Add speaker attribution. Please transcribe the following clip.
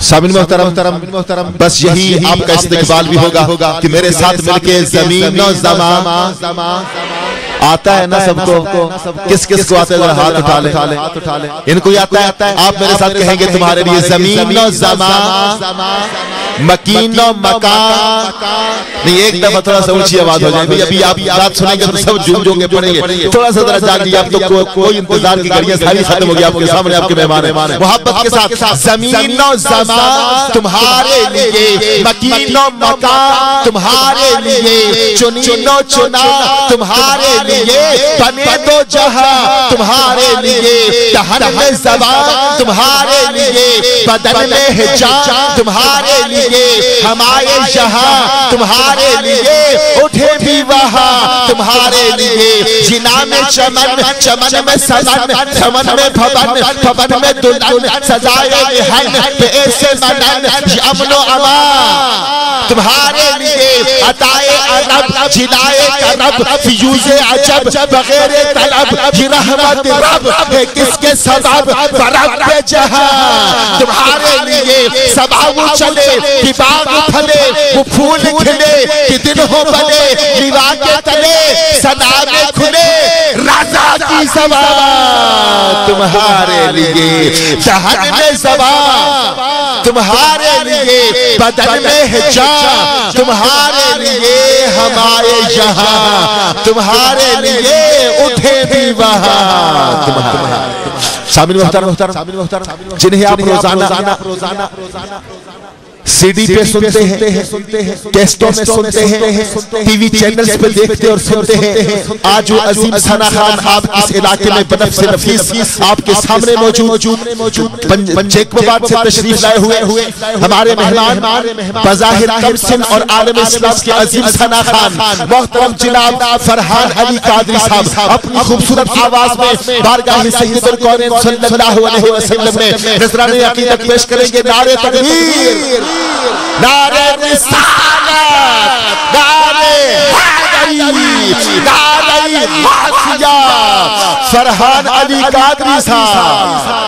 Speaker 1: سامعین محترم بس یہی آپ کا استقبال بھی ہوگا کہ میرے ساتھ مل کے زمین و زمان آتا ہے نا سب کو، کس کس کو آتا ہے ذرا ہاتھ اٹھا لے، ان کو آتا ہے؟ آپ میرے ساتھ کہیں گے تمہارے لیے زمین و زمان، مکین و مکان۔ نہیں ایک دفعہ تھوڑا سا اونچی آواز ہو جائے، ابھی آپ رات سنیں گے تو سب جھوم کے پڑھیں گے، تھوڑا سا ذرا جاگیے، آپ تو کوئی انتظار کی گھڑیاں ساری ختم ہو گئی، آپ کے سامنے آپ کے مہمان ہیں، محبت کے ساتھ زمین و زمان تمہارے لیے، مکین و مکان تمہارے لیے، چنین و چنا تمہارے لیے، بنے دو جہاں تمہارے لیے، دہن میں زبان تمہارے لیے، بدن میں حجاب تمہارے لیے، ہمارے یہاں تمہارے لیے، اٹھے بھی وہاں تمہارے لیے، جنا میں چمن، چمن میں سمن، سمن میں بھون، بھون میں دلہن، سجائے رہن بے ایسے منن، یہ امن و امان تمہارے لیے، عطائے عرب جلائے کرب، فیوز عجب بغیر طلب، یہ رحمت رب ہے کس کے سبب، برب جہاں تمہارے لیے، سباو چلے کہ باغ پھلے، وہ پھول کھلے کہ دن ہو بلے، لیوا کے تلے صدابے کھلے، رضا کی زبان تمہارے لیے، دہن میں زبان تمہارے لیے، بدن میں حجاب تمہارے لیے، ہمارے یہاں تمہارے لیے، اٹھے بھی وہاں تمہارے۔ سامعین محترم جنہیں آپ روزانہ سی ڈی پہ سنتے ہیں، کیسٹوں میں سنتے ہیں، ٹی وی چینلز پہ دیکھتے اور سنتے ہیں، آج وہ عظیم ثنا خان آپ اس علاقے میں بنفس نفیس آپ کے سامنے موجود، چیکوباد سے تشریف لائے ہوئے ہمارے مہمان، بظاہر کم سن اور عالم اسلام کے عظیم ثنا خان محترم جناب فرحان علی قادری صاحب اپنی خوبصورت آواز میں بارگاہ سید الکونین صلی اللہ علیہ وسلم میں نذرانِ عقیدت پیش کریں گے۔ نعرہ تکبیر، نعرہ رسالت، نعرہ حیدری، نعرہ غوثیہ، فرحان علی قادری صاحب۔